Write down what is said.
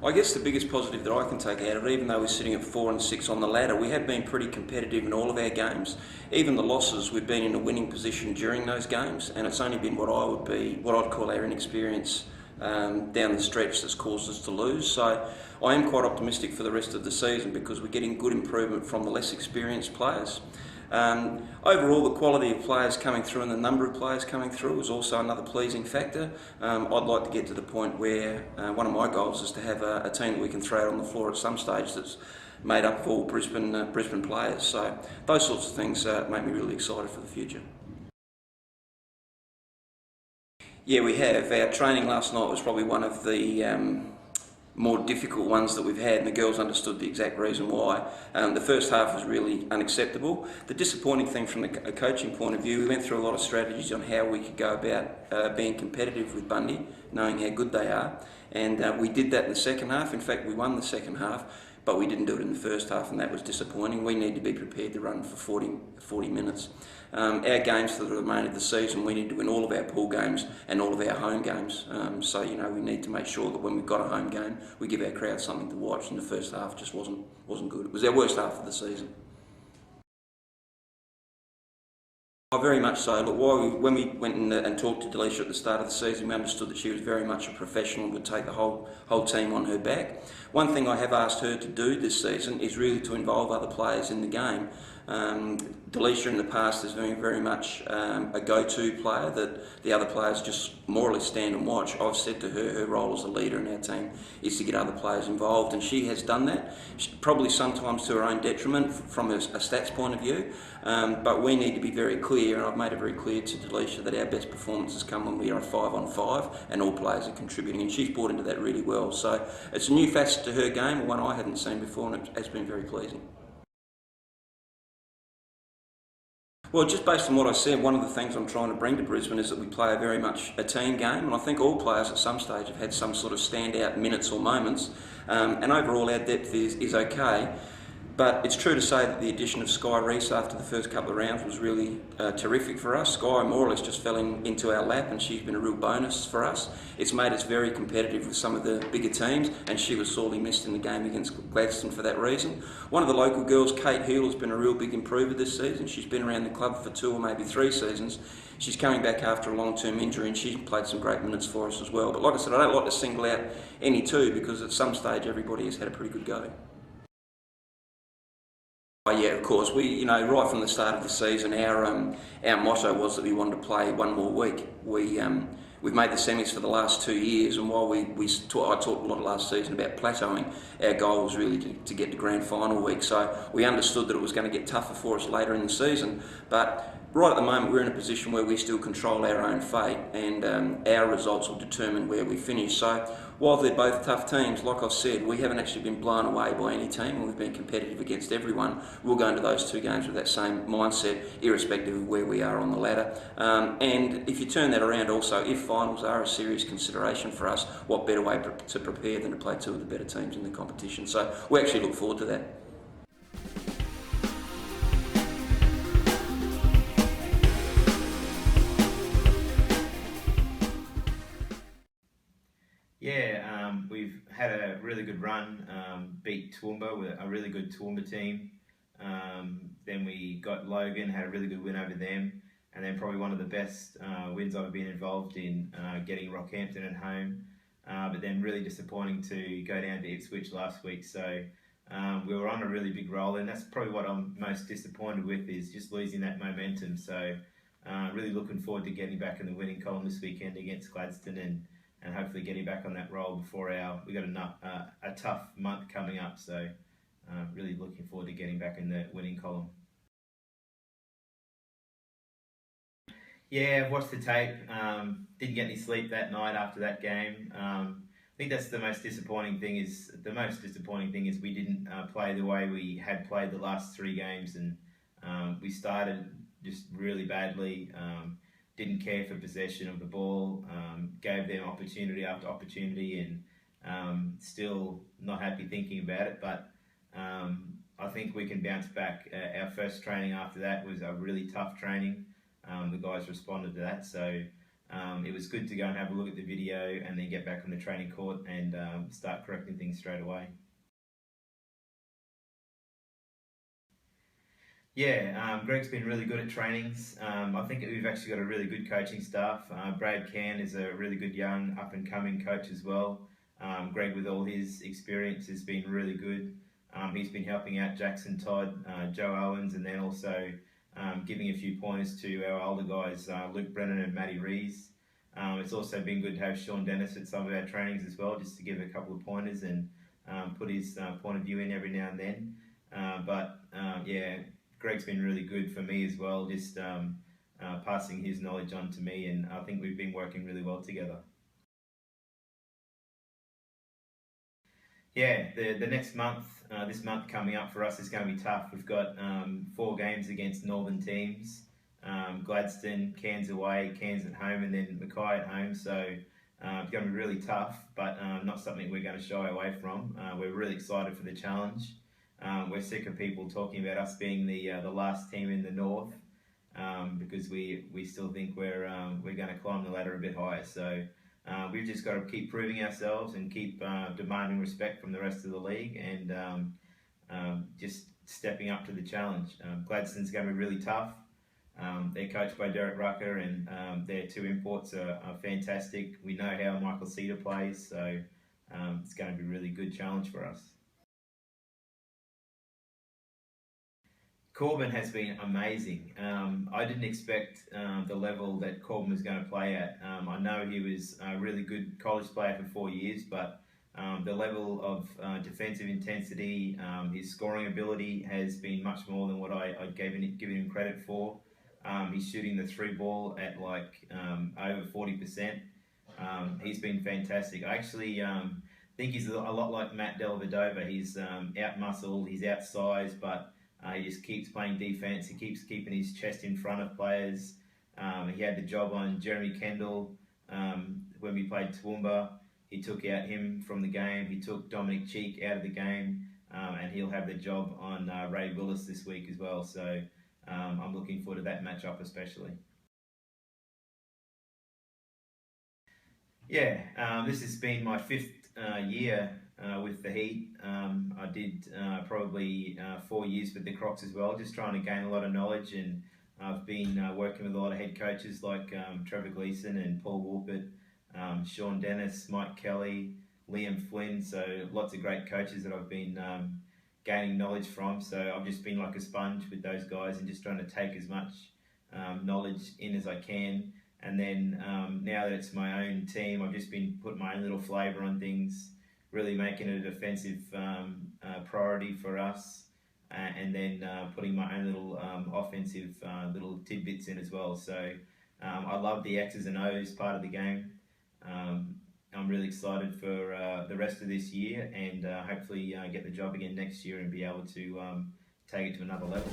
I guess the biggest positive that I can take out of it, even though we're sitting at 4 and 6 on the ladder, we have been pretty competitive in all of our games. Even the losses, we've been in a winning position during those games, and it's only been what I'd call our inexperience down the stretch that's caused us to lose. So I am quite optimistic for the rest of the season because we're getting good improvement from the less experienced players. Overall, the quality of players coming through and the number of players coming through is also another pleasing factor. I'd like to get to the point where one of my goals is to have a team that we can throw out on the floor at some stage that's made up of all Brisbane players. So those sorts of things make me really excited for the future. Yeah, we have. Our training last night was probably one of the more difficult ones that we've had, and the girls understood the exact reason why. The first half was really unacceptable. The disappointing thing from a coaching point of view, we went through a lot of strategies on how we could go about being competitive with Bundy, knowing how good they are, and we did that in the second half. In fact, we won the second half, but we didn't do it in the first half, and that was disappointing. We need to be prepared to run for 40 minutes. Our games for the remainder of the season, we need to win all of our pool games and all of our home games. So we need to make sure that when we've got a home game, we give our crowd something to watch. And the first half just wasn't good. It was our worst half of the season. Oh, very much so. Look, when we went and talked to Delisha at the start of the season, we understood that she was very much a professional and would take the whole team on her back. One thing I have asked her to do this season is really to involve other players in the game. Delisha in the past has been very much a go-to player that the other players just more or less stand and watch. I've said to her, her role as a leader in our team is to get other players involved, and she has done that, probably sometimes to her own detriment from a stats point of view, but we need to be very clear, and I've made it very clear to Delisha that our best performances come when we are 5-on-5 and all players are contributing, and she's bought into that really well. So it's a new facet to her game, one I hadn't seen before, and it has been very pleasing. Well, just based on what I said, one of the things I'm trying to bring to Brisbane is that we play very much a team game, and I think all players at some stage have had some sort of standout minutes or moments, and overall our depth is okay. But it's true to say that the addition of Sky Reese after the first couple of rounds was really terrific for us. Sky more or less just fell into our lap, and she's been a real bonus for us. It's made us very competitive with some of the bigger teams, and she was sorely missed in the game against Gladstone for that reason. One of the local girls, Kate Heal, has been a real big improver this season. She's been around the club for 2 or maybe 3 seasons. She's coming back after a long-term injury, and she's played some great minutes for us as well. But like I said, I don't like to single out any two because at some stage everybody has had a pretty good go. Oh yeah, of course. We, right from the start of the season, our motto was that we wanted to play one more week. We've made the semis for the last 2 years, and while I talked a lot last season about plateauing, our goal was really to get to grand final week. So we understood that it was going to get tougher for us later in the season, but right at the moment we're in a position where we still control our own fate, and our results will determine where we finish. So while they're both tough teams, like I've said, we haven't actually been blown away by any team, and we've been competitive against everyone. We'll go into those 2 games with that same mindset, irrespective of where we are on the ladder. And if you turn that around also, if finals are a serious consideration for us, what better way to prepare than to play 2 of the better teams in the competition? So we actually look forward to that. Yeah, we've had a really good run, beat Toowoomba with a really good Toowoomba team. Then we got Logan, had a really good win over them, and then probably one of the best wins I've been involved in, getting Rockhampton at home. But then really disappointing to go down to Ipswich last week. So we were on a really big roll, and that's probably what I'm most disappointed with, is just losing that momentum. So really looking forward to getting back in the winning column this weekend against Gladstone, and hopefully getting back on that roll before we got a tough month coming up. So really looking forward to getting back in the winning column. Yeah, I've watched the tape. Didn't get any sleep that night after that game. I think that's the most disappointing thing. Is we didn't play the way we had played the last 3 games, and we started just really badly. Didn't care for possession of the ball. Gave them opportunity after opportunity, and still not happy thinking about it. But I think we can bounce back. Our first training after that was a really tough training. The guys responded to that, so it was good to go and have a look at the video and then get back on the training court and start correcting things straight away. Yeah, Greg's been really good at trainings. I think we've actually got a really good coaching staff. Brad Can is a really good young up-and-coming coach as well. Greg, with all his experience, has been really good. He's been helping out Jackson Todd, Joe Owens, and then also giving a few pointers to our older guys, Luke Brennan and Matty Rees. It's also been good to have Sean Dennis at some of our trainings as well, just to give a couple of pointers and put his point of view in every now and then. Yeah, Greg's been really good for me as well, just passing his knowledge on to me, and I think we've been working really well together. Yeah, the next month, this month coming up for us is going to be tough. We've got 4 games against northern teams, Gladstone, Cairns away, Cairns at home, and then Mackay at home, so it's going to be really tough, but not something we're going to shy away from. We're really excited for the challenge. We're sick of people talking about us being the last team in the north, because we still think we're going to climb the ladder a bit higher. So we've just got to keep proving ourselves and keep demanding respect from the rest of the league, and just stepping up to the challenge. Gladstone's going to be really tough. They're coached by Derek Rucker, and their 2 imports are fantastic. We know how Michael Cedar plays, so it's going to be a really good challenge for us. Corbin has been amazing. I didn't expect the level that Corbin was going to play at. I know he was a really good college player for 4 years, but the level of defensive intensity, his scoring ability has been much more than what I'd given him credit for. He's shooting the 3 ball at like over 40%. He's been fantastic. I actually think he's a lot like Matt Dellavedova. He's out-muscled, he's outsized, but he just keeps playing defense. He keeps keeping his chest in front of players. He had the job on Jeremy Kendall when we played Toowoomba. He took out him from the game. He took Dominic Cheek out of the game, and he'll have the job on Ray Willis this week as well. So I'm looking forward to that matchup especially. Yeah, this has been my 5th year with the Heat. I did probably 4 years with the Crocs as well, just trying to gain a lot of knowledge, and I've been working with a lot of head coaches like Trevor Gleeson and Paul Wolpert, Sean Dennis, Mike Kelly, Liam Flynn, so lots of great coaches that I've been gaining knowledge from. So I've just been like a sponge with those guys and just trying to take as much knowledge in as I can. And then now that it's my own team, I've just been putting my own little flavour on things, really making it a defensive priority for us, and then putting my own little offensive little tidbits in as well. So I love the X's and O's part of the game. I'm really excited for the rest of this year, and hopefully get the job again next year and be able to take it to another level.